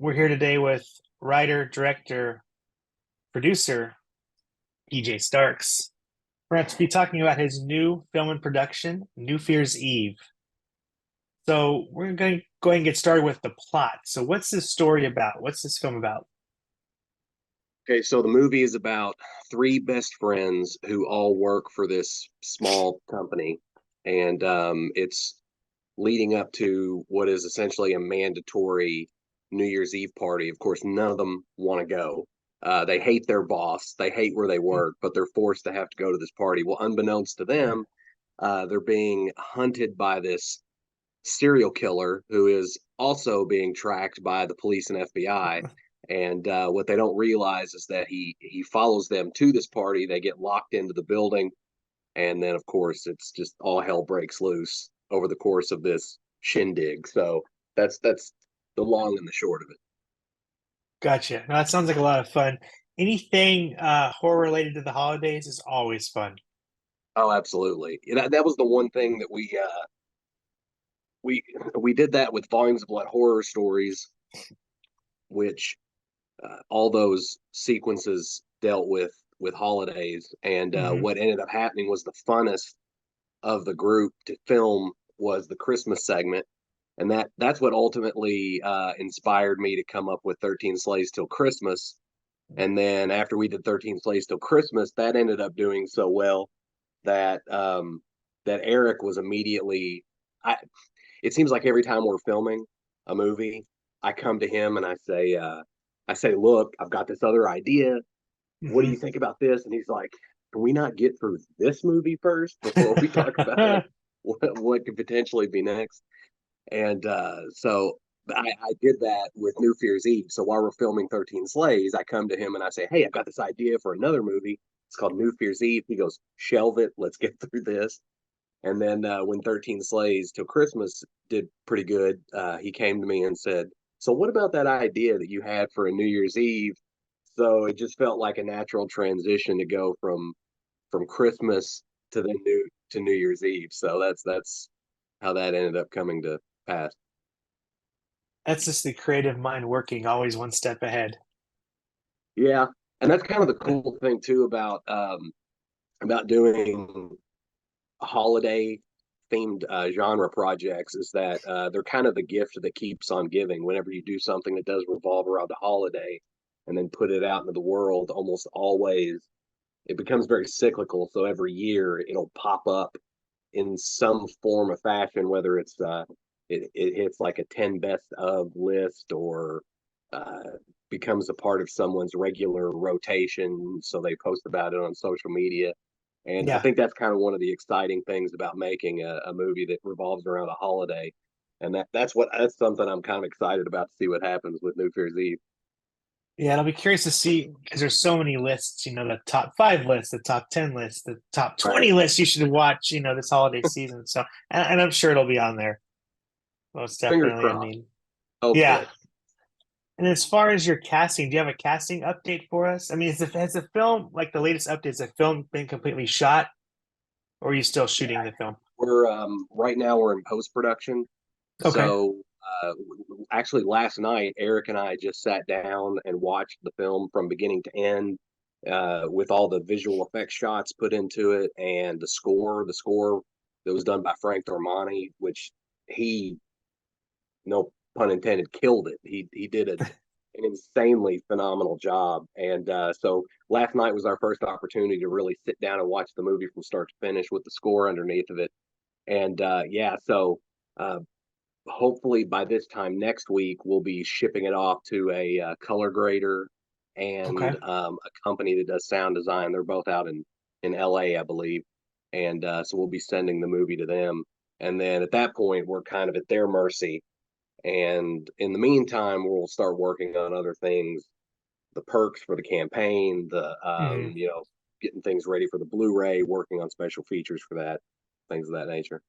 We're here today with writer, director, producer, EJ Starks. We're going to be talking about his new film and production, New Fear's Eve. So we're going to go ahead and get started with the plot. So what's this story about? What's this film about? Okay, so the movie is about three best friends who all work for this small company, and it's leading up to what is essentially a mandatory New Year's Eve party. Of course, none of them want to go. They hate their boss, they hate where they work, but they're forced to have to go to this party. Well, unbeknownst to them, they're being hunted by this serial killer who is also being tracked by the police and FBI. And what they don't realize is that he follows them to this party. They get locked into the building, and then of course it's just all hell breaks loose over the course of this shindig. So that's the long and the short of it. Gotcha. Now, that sounds like a lot of fun. Anything horror related to the holidays is always fun. Oh, absolutely. That was the one thing that we we did that with Volumes of Blood horror stories, which all those sequences dealt with holidays, and Hmm. what ended up happening was the funnest of the group to film was the Christmas segment, and that's what ultimately inspired me to come up with 13 Slaves Till Christmas. And then after we did 13 Slaves Till Christmas, that ended up doing so well that that Eric was immediately. I. It seems like every time we're filming a movie, I come to him and I say, look, I've got this other idea. What do Hmm. you think about this? And he's like, can we not get through this movie first before we talk about what could potentially be next? And so I did that with New Fear's Eve. So while we're filming 13 Slaves, I come to him and I say, hey, I've got this idea for another movie. It's called New Fear's Eve. He goes, shelve it. Let's get through this. And then when 13 Slaves Till Christmas did pretty good, he came to me and said, so what about that idea that you had for a New Year's Eve? So it just felt like a natural transition to go from Christmas to New Year's Eve. So that's how that ended up coming to pass. That's just the creative mind working always one step ahead. Yeah, and that's kind of the cool thing too about doing holiday themed genre projects is that they're kind of the gift that keeps on giving. Whenever you do something that does revolve around a holiday and then put it out into the world, almost always it becomes very cyclical. So every year it'll pop up in some form of fashion, whether it hits like a 10 best of list or uh, becomes a part of someone's regular rotation. So they post about it on social media. And I Yeah. think that's kind of one of the exciting things about making a movie that revolves around a holiday. And that's something I'm kind of excited about to see what happens with New Year's Eve. Yeah, I'll be curious to see because there's so many lists, the top five list, the top 10 list, the top Right. 20 list you should watch, this holiday season. So, and I'm sure it'll be on there. Most Fingers definitely. I crossed. mean, yeah. Hopefully. And as far as your casting, do you have a casting update for us? I mean, has the film, like the latest updates, the film been completely shot or are you still shooting the film? We're right now we're in post production. Okay. So actually last night Eric and I just sat down and watched the film from beginning to end, with all the visual effects shots put into it and the score that was done by Frank Dormani, which he, no pun intended, killed it. He did an insanely phenomenal job. And so last night was our first opportunity to really sit down and watch the movie from start to finish with the score underneath of it. And yeah, so uh, hopefully by this time next week we'll be shipping it off to a color grader Okay. and a company that does sound design. They're both out in LA, I believe, and so we'll be sending the movie to them. And then at that point, we're kind of at their mercy. And in the meantime, we'll start working on other things, the perks for the campaign, the Hmm. getting things ready for the Blu-ray, working on special features for that, things of that nature.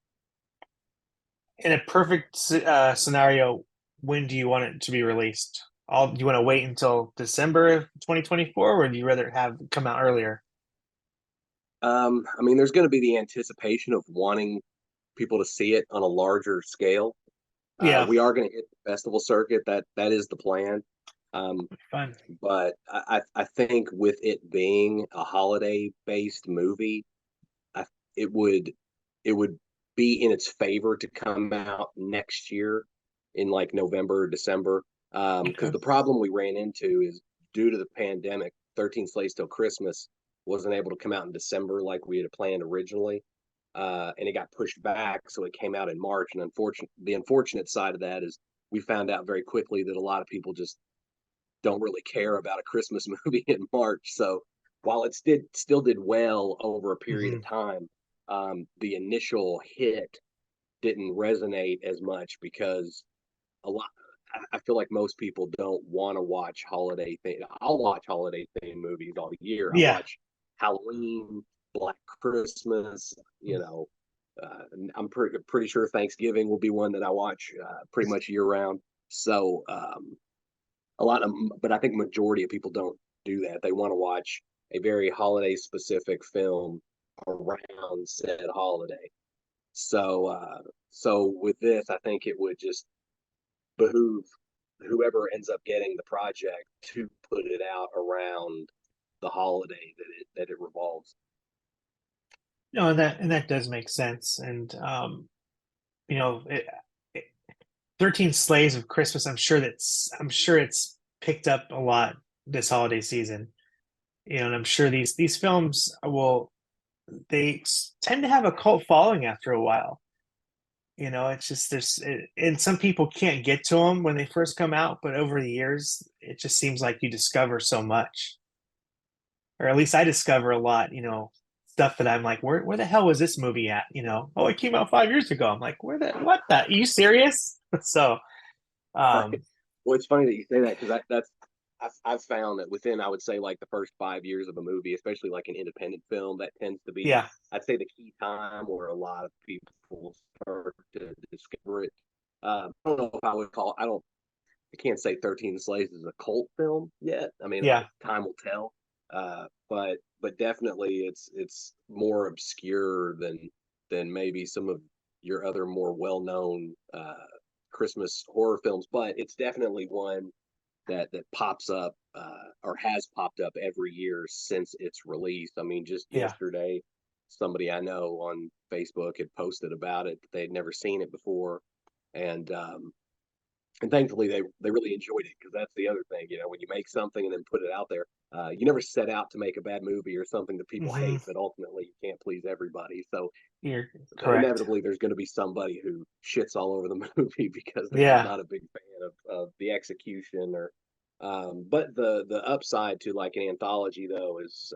In a perfect scenario, when do you want it to be released? Do you want to wait until December of 2024 or do you rather have it come out earlier? I mean, there's going to be the anticipation of wanting people to see it on a larger scale. Yeah, We are going to hit the festival circuit. That is the plan. Um, fun. but I think with it being a holiday based movie, I, it would it would be in its favor to come out next year in like November or December. Because Okay. the problem we ran into is due to the pandemic, 13 Slays Till Christmas wasn't able to come out in December like we had planned originally. And it got pushed back, so it came out in March. And the unfortunate side of that is we found out very quickly that a lot of people just don't really care about a Christmas movie in March. So while it still did well over a period of Hmm. time, the initial hit didn't resonate as much because a lot. I feel like most people don't want to watch holiday thing. I'll watch holiday themed movies all year. I Yeah. watch Halloween, Black Christmas. You know, I'm pretty sure Thanksgiving will be one that I watch pretty much year round. So a lot of, but I think majority of people don't do that. They want to watch a very holiday specific film around said holiday. So, so with this, I think it would just behoove whoever ends up getting the project to put it out around the holiday that it revolves. No, and that does make sense. And you know, 13 Slaves of Christmas, I'm sure it's picked up a lot this holiday season. You know, and I'm sure these films will they tend to have a cult following after a while. You know, it's just and some people can't get to them when they first come out, but over the years, it just seems like you discover so much, or at least I discover a lot. You know, stuff that I'm like, where the hell was this movie at? You know, oh, it came out 5 years ago. I'm like, where the what the? Are you serious? So, Right. um, Well, it's funny that you say that because that's I've found that within I would say like the first 5 years of a movie, especially like an independent film, that tends to be yeah, I'd say the key time where a lot of people start to discover it. I don't know if I would call I don't I can't say 13 Slaves is a cult film yet. I mean, yeah, time will tell. But definitely it's more obscure than maybe some of your other more well-known Christmas horror films, but it's definitely one that pops up or has popped up every year since its release. I mean, just yeah, yesterday, somebody I know on Facebook had posted about it. They'd never seen it before, and and thankfully they really enjoyed it because that's the other thing, you know, when you make something and then put it out there, you never set out to make a bad movie or something that people hmm, hate, but ultimately you can't please everybody. So you're correct. inevitably there's going to be somebody who shits all over the movie because they're just Yeah, not a big fan of the execution or but the upside to like an anthology though is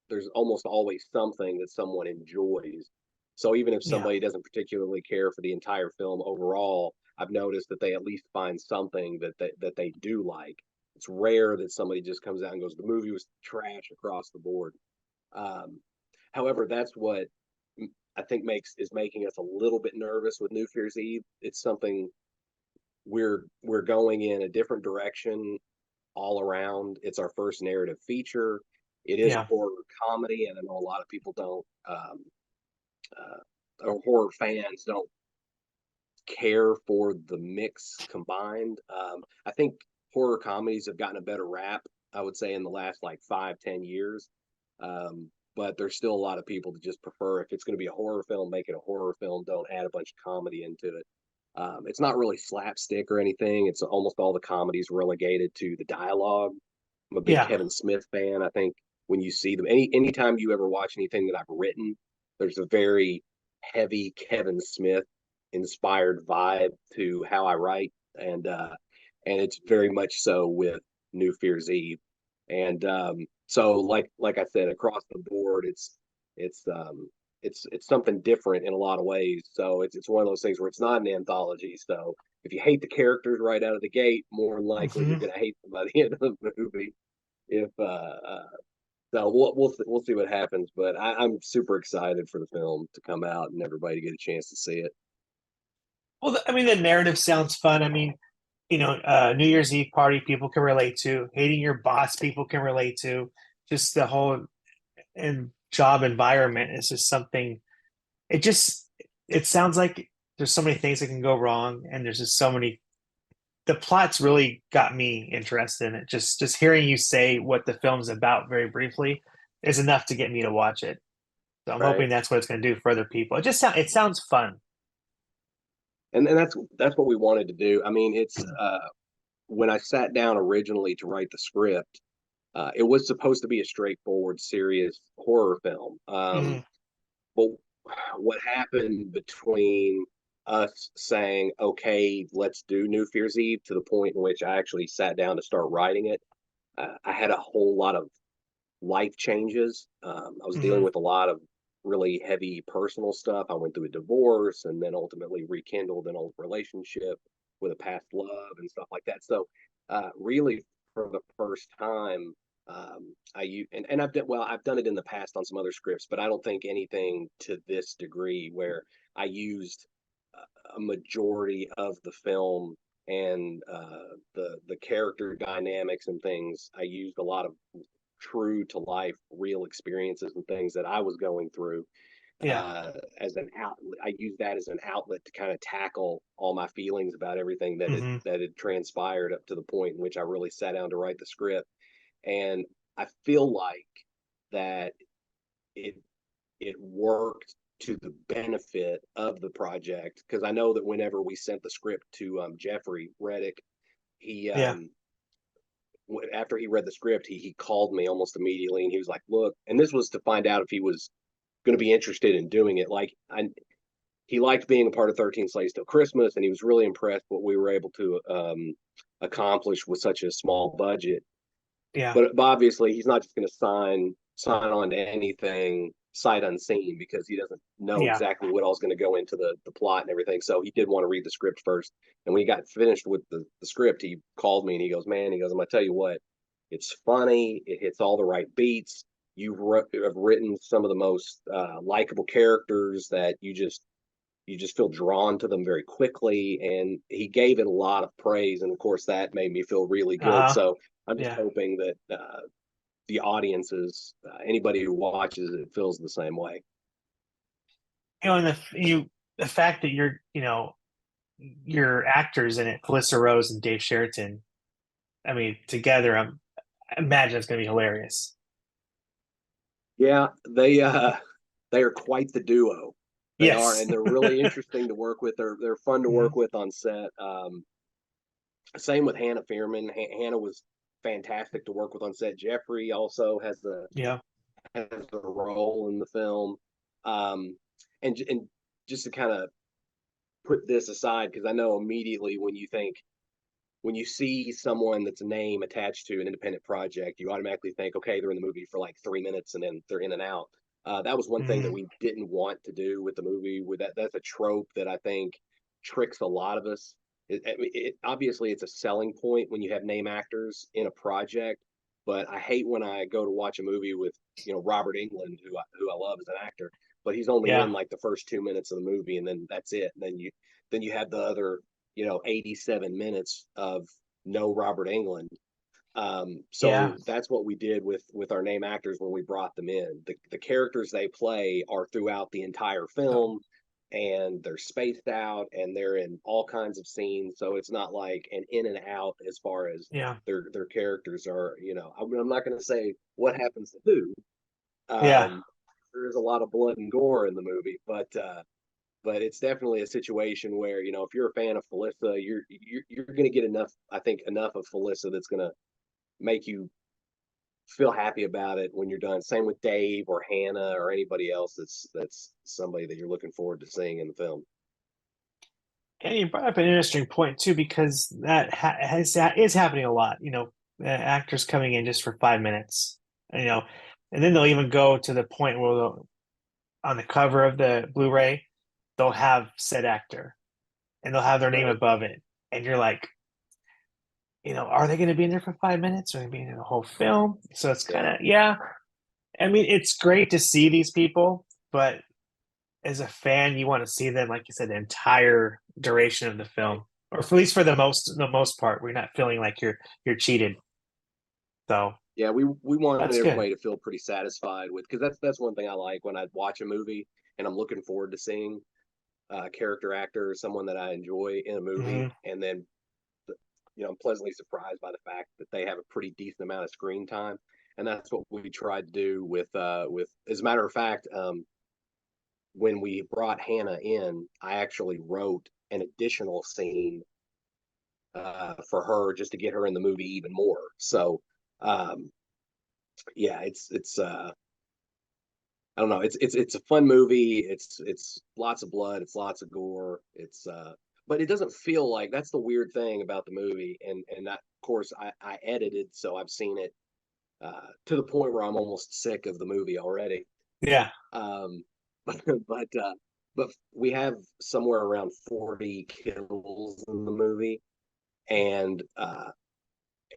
there's almost always something that someone enjoys. So even if yeah, somebody doesn't particularly care for the entire film overall, I've noticed that they at least find something that they do like. It's rare that somebody just comes out and goes, "The movie was trash across the board." Um, However, that's what I think is making us a little bit nervous with New Year's Eve. It's something we're going in a different direction all around. It's our first narrative feature. It is a yeah, horror comedy, and I know a lot of people don't, or horror fans don't care for the mix combined. I think horror comedies have gotten a better rap, I would say, in the last like 5, 10 years. But there's still a lot of people that just prefer if it's going to be a horror film, make it a horror film. Don't add a bunch of comedy into it. It's not really slapstick or anything. It's almost all the comedies relegated to the dialogue. I'm a big yeah, Kevin Smith fan. I think when you see them, anytime you ever watch anything that I've written, there's a very heavy Kevin Smith inspired vibe to how I write, and it's very much so with New Fear's Eve, and so like I said, across the board, it's it's something different in a lot of ways. So it's one of those things where it's not an anthology. So if you hate the characters right out of the gate, more than likely hmm. you're going to hate them by the end of the movie. If so, we'll see what happens. But I'm super excited for the film to come out and everybody to get a chance to see it. Well, I mean, the narrative sounds fun. I mean, you know, New Year's Eve party people can relate to. Hating your boss people can relate to. Just the whole and job environment is just something. It just it sounds like there's so many things that can go wrong, and there's just so many. The plot's really got me interested in it. Just hearing you say what the film's about very briefly is enough to get me to watch it. So I'm right? hoping that's what it's going to do for other people. It sounds fun. And that's what we wanted to do. I mean, it's when I sat down originally to write the script, it was supposed to be a straightforward, serious horror film. Mhm. But what happened between us saying, okay, let's do New Fear's Eve to the point in which I actually sat down to start writing it, I had a whole lot of life changes. I was dealing Mhm. with a lot of really heavy personal stuff. I went through a divorce and then ultimately rekindled an old relationship with a past love and stuff like that. So, really, for the first time, and I've done it in the past on some other scripts, but I don't think anything to this degree where I used a majority of the film and the character dynamics and things. I used a lot of true to life, real experiences and things that I was going through Yeah. as an outlet. I used that as an outlet to kind of tackle all my feelings about everything Hmm. that had transpired up to the point in which I really sat down to write the script. And I feel like that it it worked to the benefit of the project because I know that whenever we sent the script to Jeffrey Reddick, he Yeah. after he read the script, he called me almost immediately and he was like, "Look," and this was to find out if he was going to be interested in doing it. He liked being a part of 13 Slaves Till Christmas, and he was really impressed what we were able to accomplish with such a small budget. Yeah. But obviously, he's not just going to sign on to anything sight unseen because he doesn't know Yeah. exactly what all's going to go into the plot and everything. So he did want to read the script first. And when he got finished with the script, he called me and he goes, "Man," he goes, "I'm going to tell you what, it's funny. It hits all the right beats. Have written some of the most likable characters that you just feel drawn to them very quickly." And he gave it a lot of praise, and of course that made me feel really good. Uh-huh. So I'm just Yeah. hoping that the audiences, anybody who watches it, feels the same way. And the fact that your actors in it, Felissa Rose and Dave Sheraton. I mean, together, I imagine it's going to be hilarious. Yeah, they are quite the duo. They are, Yes. and they're really interesting to work with. They're fun to Mhm. work with on set. Same with Hannah Fearman. Hannah was fantastic to work with on set. Jeffrey also Yeah. has a role in the film. Um, and just to kind of put this aside, because I know immediately when you see someone that's a name attached to an independent project, you automatically think, okay, they're in the movie for like 3 minutes and then they're in and out. That was one thing that Hmm. we didn't want to do with the movie. With that's a trope that I think tricks a lot of us. Obviously it's a selling point when you have name actors in a project, but I hate when I go to watch a movie with Robert England, who I love as an actor, but he's only Yeah. in like the first 2 minutes of the movie, and then that's it. And then you have the other 87 minutes of no Robert England. Yeah. So that's what we did with our name actors when we brought them in. The characters they play are throughout the entire So, film, and they're spaced out and they're in all kinds of scenes. So it's not like an in and out as far as yeah. their characters are. I'm not going to say what happens to who. Yeah. There is a lot of blood and gore in the movie, but it's definitely a situation where if you're a fan of Felissa, you're going to get enough. I think enough of Felissa that's going to make you feel happy about it when you're done. Same with Dave or Hannah or anybody else that's somebody that you're looking forward to seeing in the film. And you brought up an interesting point too, because is happening a lot. Actors coming in just for 5 minutes. You know, and then they'll even go to the point where on the cover of the Blu-ray, they'll have said actor, and they'll have their name Right. above it, and you're like, are they going to be in there for 5 minutes? Or are they being in the whole film? So it's kind Yeah. of, yeah. I mean, it's great to see these people, but as a fan, you want to see them, like you said, the entire duration of the Right. film, or at least for the most part. We're not feeling like you're cheated. So Yeah, we wanted that's good. everybody to feel pretty satisfied with because that's one thing I like when I watch a movie and I'm looking forward to seeing. character actor, someone that I enjoy in a movie, Hmm. and then I'm pleasantly surprised by the fact that they have a pretty decent amount of screen time, and that's what we tried to do with. As a matter of fact, when we brought Hannah in, I actually wrote an additional scene for her just to get her in the movie even more. So, um, yeah, it's I don't know, it's a fun movie. It's lots of blood, it's lots of gore. But it doesn't feel like that's the weird thing about the movie. And that, of course, I edited, so I've seen it to the point where I'm almost sick of the movie already. Yeah. Um, but but we have somewhere around 40 kills in the movie, and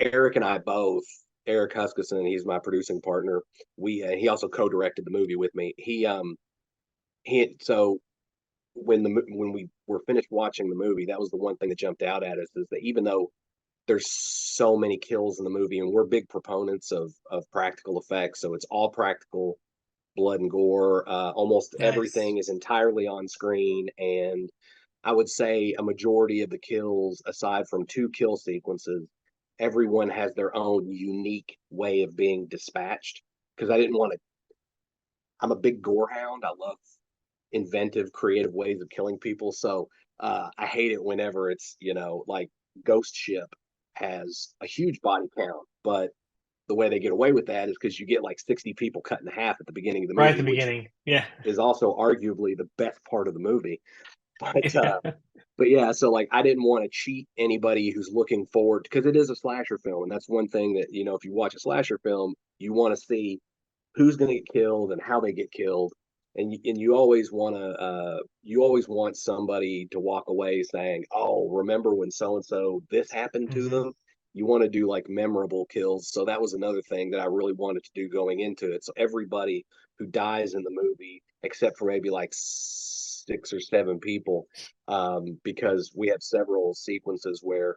Eric and I both. Eric Huskisson, he's my producing partner. He also co-directed the movie with me. He so when we were finished watching the movie, that was the one thing that jumped out at us, is that even though there's so many kills in the movie, and we're big proponents of practical effects, so it's all practical blood and gore. Almost Nice. everything is entirely on screen, and I would say a majority of the kills, aside from two kill sequences, everyone has their own unique way of being dispatched. Because I didn't want to. I'm a big gore hound. I love inventive, creative ways of killing people. So I hate it whenever it's like Ghost Ship has a huge body count, but the way they get away with that is because you get like 60 people cut in half at the beginning of the Right at movie, the which beginning. Yeah. is also arguably the best part of the movie. But Yeah. but yeah, so like I didn't want to cheat anybody who's looking forward, because it is a slasher film, and that's one thing that if you watch a slasher film, you want to see who's going to get killed and how they get killed, and you always want to you always want somebody to walk away saying, "Oh, remember when so and so this happened to Hmm. them." You want to do like memorable kills, so that was another thing that I really wanted to do going into it. So everybody who dies in the movie, except for maybe like 6 or 7 people, because we have several sequences where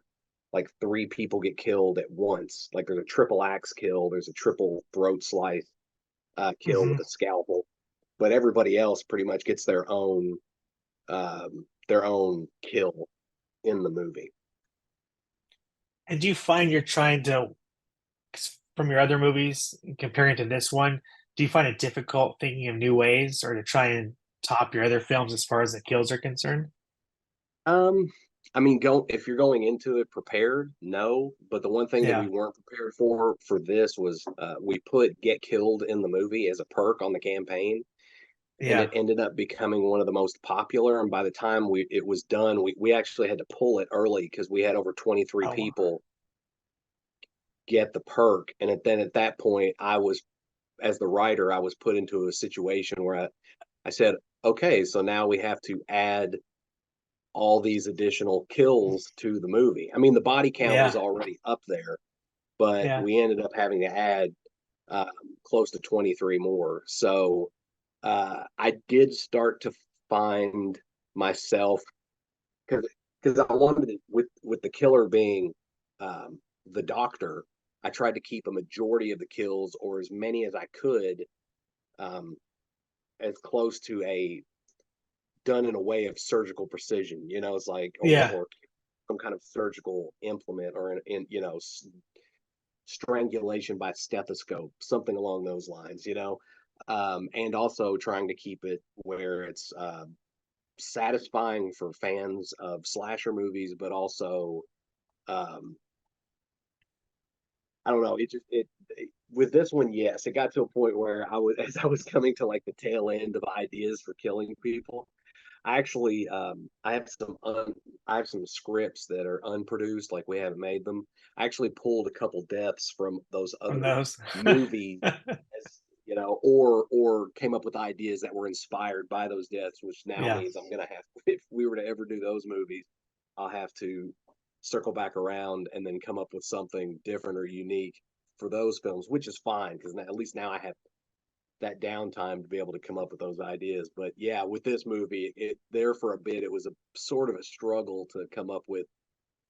like 3 people get killed at once. Like there's a triple axe kill, there's a triple throat slice kill Hmm. with a scalpel, but everybody else pretty much gets their own kill in the movie. And do you find you're trying to, from your other movies, comparing to this one, do you find it difficult thinking of new ways or to try and top your other films as far as the kills are concerned? Um, I mean, go if you're going into it prepared, no. But the one thing that we Yeah. weren't prepared for this was we put "get killed" in the movie as a perk on the campaign, and it Yeah. ended up becoming one of the most popular. And by the time it was done, we actually had to pull it early because we had over 23 Oh, people get the perk. And then at that point, as the writer, I was put into a situation where I said, okay, so now we have to add all these additional kills to the movie. I mean, the body count was yeah. already up there, but Yeah. we ended up having to add um, close to 23 more. So I did start to find myself, because I wanted it, with the killer being the doctor. I tried to keep a majority of the kills, or as many as I could, um, as close to a done in a way of surgical precision. It's like Yeah. or some kind of surgical implement, or in strangulation by stethoscope, something along those lines. And also trying to keep it where it's satisfying for fans of slasher movies, but also um, I don't know. It with this one, yes, it got to a point where as I was coming to like the tail end of ideas for killing people. I actually, I have some scripts that are unproduced, like we haven't made them. I actually pulled a couple deaths from those From other those. movies, or came up with ideas that were inspired by those deaths, which now Yeah. means I'm gonna have, if we were to ever do those movies, I'll have to circle back around and then come up with something different or unique for those films, which is fine because at least now I have that downtime to be able to come up with those ideas. But yeah, with this movie, it there for a bit, it was a sort of a struggle to come up with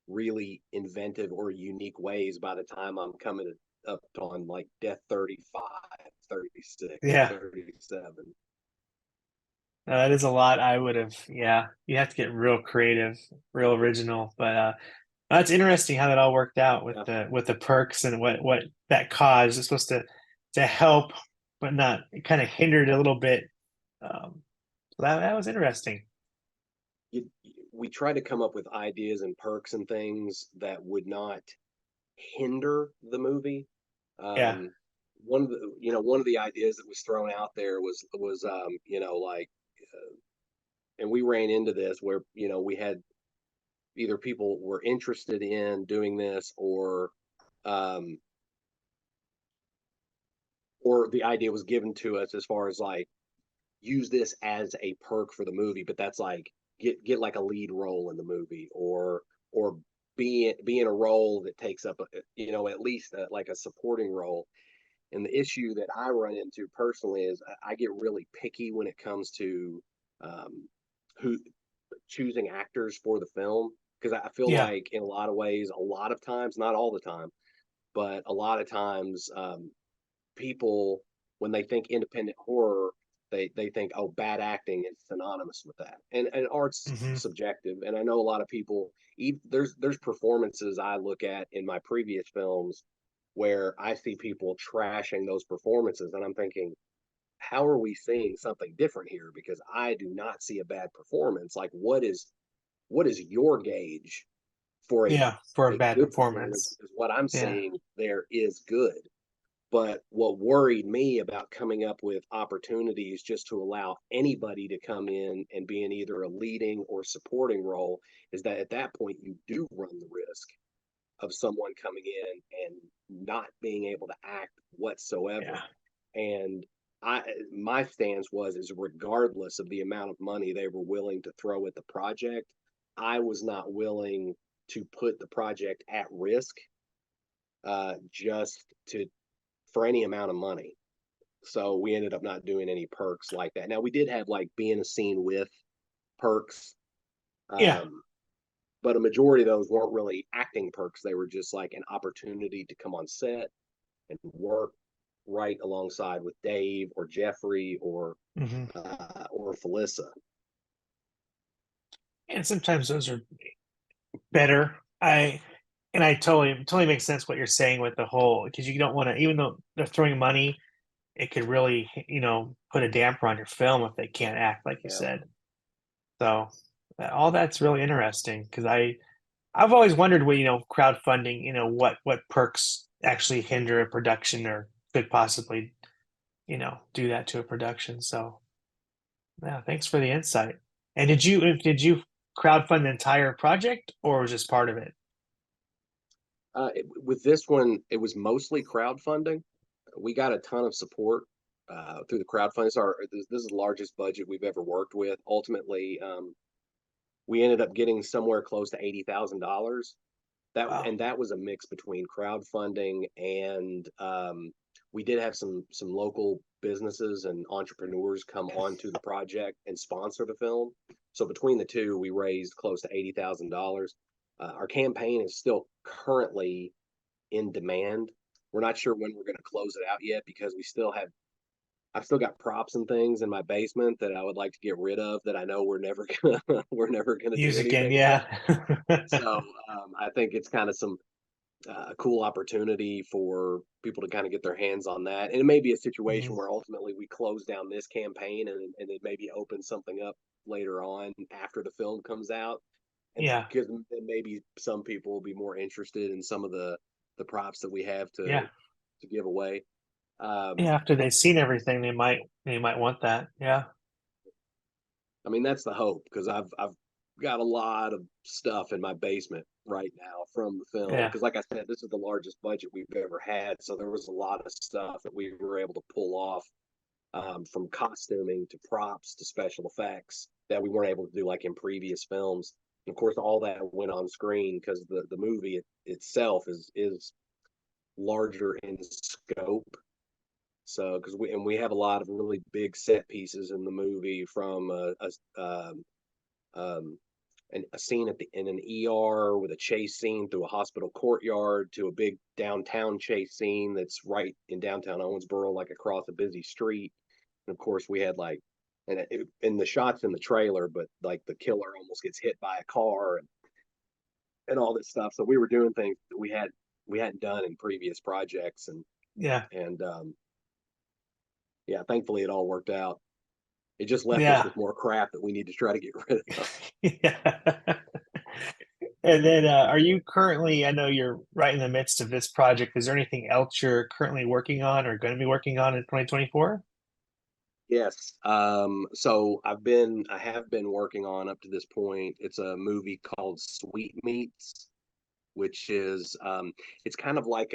really inventive or unique ways by the time I'm coming up on like death 35, 36, Yeah. 37. That is a lot. I would have, yeah. You have to get real creative, real original. But that's interesting how that all worked out Yeah. with the perks and what that caused. It's supposed to help, but not it kind of hindered a little bit. So that was interesting. You, we try to come up with ideas and perks and things that would not hinder the movie. Yeah. Um, one of the ideas that was thrown out there was like, and we ran into this where we had either people were interested in doing this um, or the idea was given to us as far as like use this as a perk for the movie, but that's like get like a lead role in the movie or be in a role that takes up at least like a supporting role. And the issue that I run into personally is I get really picky when it comes to um, who choosing actors for the film because I feel Yeah. like in a lot of ways, a lot of times, not all the time, but a lot of times, people when they think independent horror, they think, oh, bad acting is synonymous with that, and art's Hmm. subjective. And I know a lot of people. There's performances I look at in my previous films where I see people trashing those performances, and I'm thinking, how are we seeing something different here? Because I do not see a bad performance. Like, what is your gauge for Yeah. For a a bad good performance? performance. Because what I'm Yeah. seeing there is good. But what worried me about coming up with opportunities just to allow anybody to come in and be in either a leading or supporting role is that at that point you do run the risk of someone coming in and not being able to act whatsoever. Yeah. And my stance was is regardless of the amount of money they were willing to throw at the project, I was not willing to put the project at risk just to for any amount of money. So we ended up not doing any perks like that. Now we did have like being a scene with perks, Yeah. um, but a majority of those weren't really acting perks. They were just like an opportunity to come on set and work right alongside with Dave or Jeffrey Hmm. or Felissa. And sometimes those are better. I totally makes sense what you're saying with the whole because you don't want to even though they're throwing money, it could really put a damper on your film if they can't act like you Yeah, said. So all that's really interesting because I've always wondered what crowdfunding what perks actually hinder a production or could possibly do that to a production. So yeah, thanks for the insight. And did you crowdfund the entire project or was just part of it? with this one, it was mostly crowdfunding. We got a ton of support through the crowdfunding. This is the largest budget we've ever worked with. Ultimately, we ended up getting somewhere close to $80,000. Wow. That was a mix between crowdfunding and we did have some local businesses and entrepreneurs come onto the project and sponsor the film. So between the two, we raised close to $80,000. Our campaign is still currently in demand. We're not sure when we're going to close it out yet because I've still got props and things in my basement that I would like to get rid of that I know we're never gonna do Use again, anything with. yeah. So I think it's kind of some a cool opportunity for people to kind of get their hands on that. And it may be a situation Mhm. where ultimately we close down this campaign and it maybe open something up later on after the film comes out. And Yeah. because maybe some people will be more interested in some of the props that we have Yeah. to give away. Um, Yeah. After they've seen everything, they might want that. Yeah. I mean, that's the hope because I've got a lot of stuff in my basement right now from the film. Yeah. Because, like I said, this is the largest budget we've ever had, so there was a lot of stuff that we were able to pull off, from costuming to props to special effects that we weren't able to do like in previous films. And of course, all that went on screen because the movie itself is larger in scope. So, because we have a lot of really big set pieces in the movie, from um, a scene in an ER with a chase scene through a hospital courtyard to a big downtown chase scene that's right in downtown Owensboro, like across a busy street. And of course, we had like and in the shots in the trailer, but like the killer almost gets hit by a car and all this stuff. So we were doing things that we hadn't done in previous projects, Yeah. and yeah, thankfully it all worked out. It just left us Yeah. with more crap that we need to try to get rid of. Yeah. And then, are you currently, I know you're right in the midst of this project. Is there anything else you're currently working on or going to be working on in 2024? Yes. So I have been working on up to this point. It's a movie called Sweetmeats, which is it's kind of like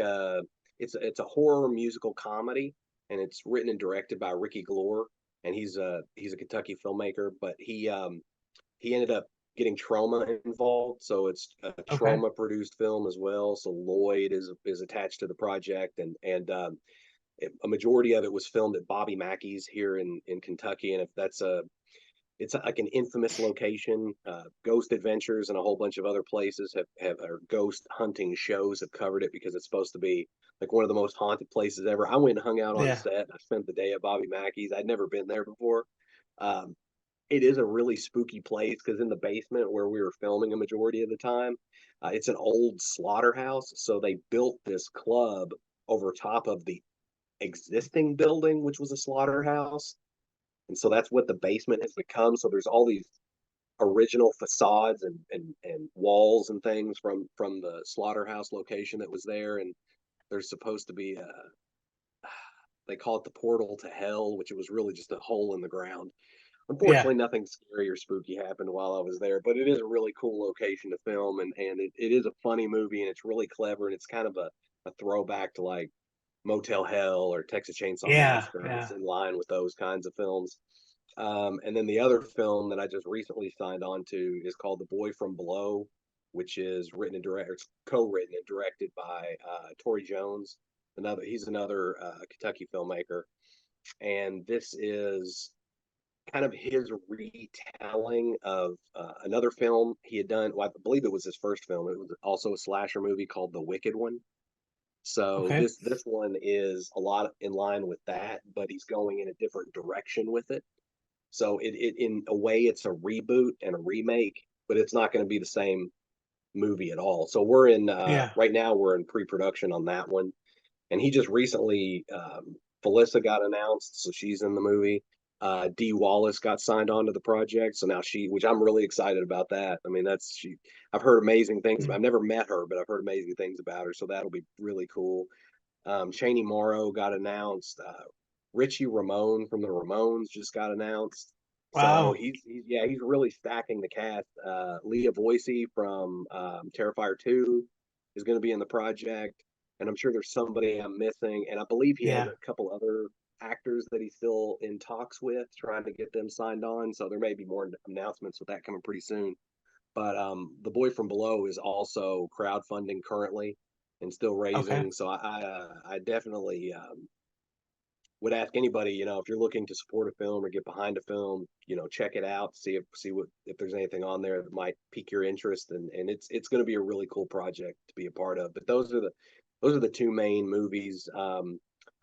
it's a horror musical comedy, and it's written and directed by Ricky Glore, and he's a Kentucky filmmaker, but he ended up getting Trauma involved, so it's a Okay. Trauma produced film as well. So Lloyd is attached to the project, and a majority of it was filmed at Bobby Mackey's here in Kentucky, and if that's a it's like an infamous location. Ghost Adventures and a whole bunch of other places have or ghost hunting shows have covered it because it's supposed to be like one of the most haunted places ever. I went and hung out on Yeah. set. I spent the day at Bobby Mackey's. I'd never been there before. Um, it is a really spooky place because in the basement where we were filming a majority of the time, it's an old slaughterhouse. So they built this club over top of the existing building, which was a slaughterhouse. And so that's what the basement has become. So there's all these original facades and walls and things from the slaughterhouse location that was there. And there's supposed to be they call it the portal to hell, which it was really just a hole in the ground. Yeah. Unfortunately, nothing scary or spooky happened while I was there, but it is a really cool location to film, and it is a funny movie, and it's really clever, and it's kind of a throwback to like Motel Hell or Texas Chainsaw Yeah. Massacre, and it's Yeah. in line with those kinds of films. And then the other film that I just recently signed on to is called The Boy from Below, which is written and directed, co-written and directed by Tori Jones. He's another Kentucky filmmaker, and this is kind of his retelling of another film he had done. Well, I believe it was his first film. It was also a slasher movie called The Wicked One. So Okay. this one is a lot in line with that, but he's going in a different direction with it. So it in a way it's a reboot and a remake, but it's not going to be the same movie at all. So we're in Yeah. right now we're in pre-production on that one, and he just recently Felissa got announced, so she's in the movie. Dee Wallace got signed on to the project, so now which I'm really excited about that. I mean, that's she. I've heard amazing things. Mm. I've never met her, but I've heard amazing things about her, so that'll be really cool. Cheney Morrow got announced. Richie Ramone from the Ramones just got announced. So Wow. he's really stacking the cast. Leah Boyce from Terrifier 2 is going to be in the project, and I'm sure there's somebody I'm missing. And I believe he has Yeah. a couple other actors that he's still in talks with, trying to get them signed on. So there may be more announcements with that coming pretty soon. But the boy from below is also crowdfunding currently and still Okay. raising. So I definitely would ask anybody, if you're looking to support a film or get behind a film, check it out, see what if there's anything on there that might pique your interest, and it's going to be a really cool project to be a part of. But those are the two main movies.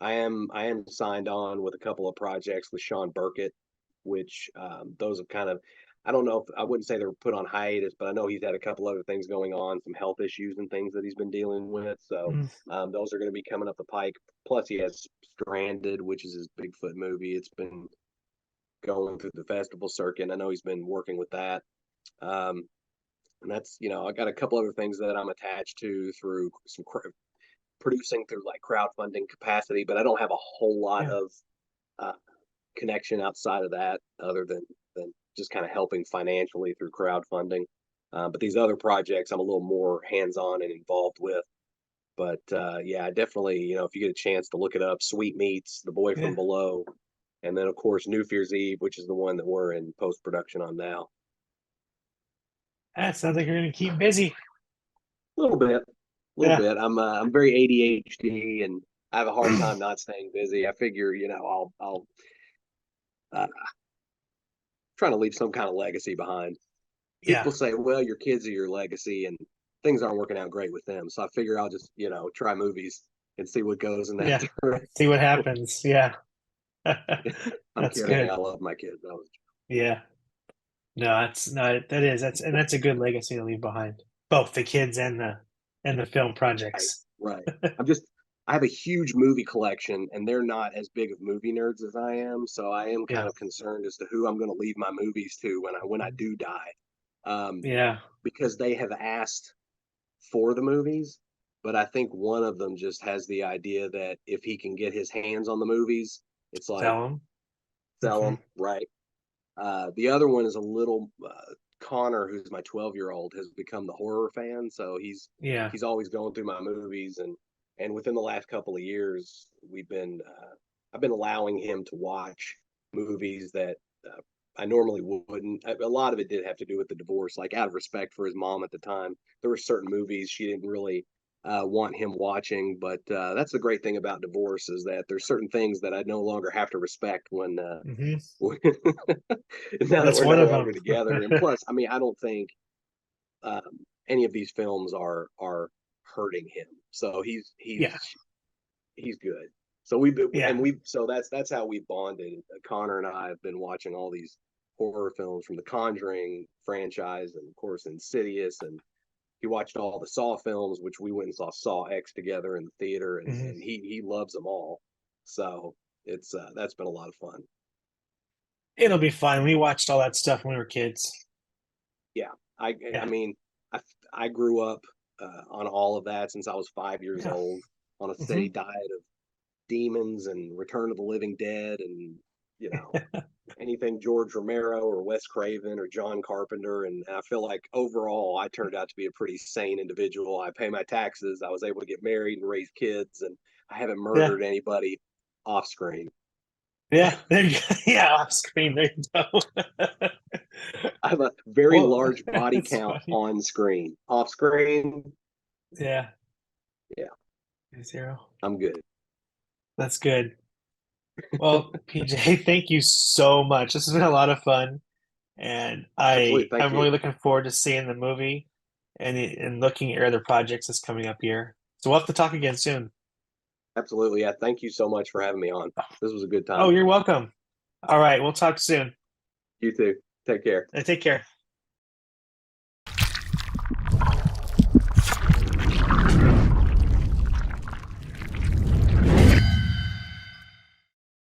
I am signed on with a couple of projects with Sean Burkett, which those have kind of I don't know if I wouldn't say they're put on hiatus, but I know he's had a couple other things going on, some health issues and things that he's been dealing with. So Mm. those are going to be coming up the pike. Plus, he has Stranded, which is his Bigfoot movie. It's been going through the festival circuit. I know he's been working with that. Um, and that's, I got a couple other things that I'm attached to through some producing through like crowdfunding capacity, but I don't have a whole lot Yeah. of uh, connection outside of that other than just kind of helping financially through crowdfunding. But these other projects, I'm a little more hands on and involved with. But yeah, definitely, if you get a chance to look it up, Sweet Meats, The Boy from Yeah. Below, and then of course New Fear's Eve, which is the one that we're in post production on now. That sounds like you're going to keep busy. A little bit, a little Yeah. bit. I'm very ADHD, and I have a hard time not staying busy. I figure, I'll uh, trying to leave some kind of legacy behind. Yeah. People say, well, your kids are your legacy, and things aren't working out great with them. So I figure I'll just, try movies and see what goes in that Yeah. direction. See what happens. Yeah. I'm That's kidding. good. I love my kids. That was Yeah. No, that's not that is that's a good legacy to leave behind. Both the kids and the film right. projects. Right. I'm just I have a huge movie collection, and they're not as big of movie nerds as I am. So I am kind Yeah. of concerned as to who I'm going to leave my movies to when I do die, um, Yeah. because they have asked for the movies, but I think one of them just has the idea that if he can get his hands on the movies, it's like Tell them. sell Hmm. them, right? The other one is a little Connor, who's my 12-year-old, has become the horror fan, so Yeah. he's always going through my movies, and within the last couple of years, I've been allowing him to watch movies that I normally wouldn't. A lot of it did have to do with the divorce, like out of respect for his mom at the time. There were certain movies she didn't really want him watching, but that's the great thing about divorce is that there's certain things that I no longer have to respect Hmm. now that That's we're one no of longer them. together. And plus, I mean, I don't think any of these films are hurting him. So Yeah. he's good. So we've been, and Yeah. we so that's how we bonded. Connor and I have been watching all these horror films from the Conjuring franchise, and of course Insidious, and he watched all the Saw films, which we went and saw Saw X together in the theater, Hmm. and he loves them all. So it's that's been a lot of fun. It'll be fine. We watched all that stuff when we were kids. Yeah, I I Yeah. mean I I grew up on all of that since I was 5 years Yeah. old on a Hmm. steady diet of demons and Return of the Living Dead and you know anything George Romero or Wes Craven or John Carpenter. And I feel like overall I turned out to be a pretty sane individual. I pay my taxes. I was able to get married and raise kids, and I haven't Yeah. murdered anybody off screen. Yeah. There you go. Yeah. Off screen. There you go. I have a very Well, large body it's count funny. on screen. Off screen, Yeah. yeah, 0. I'm good. That's good. Well, PJ, thank you so much. This has been a lot of fun, and Absolutely. Thank I'm you. really looking forward to seeing the movie and looking at your other projects that's coming up here. So we'll have to talk again soon. Absolutely. Yeah. Thank you so much for having me on. This was a good Oh, time. you're welcome. All right, we'll talk soon. You too. Take care. Take care.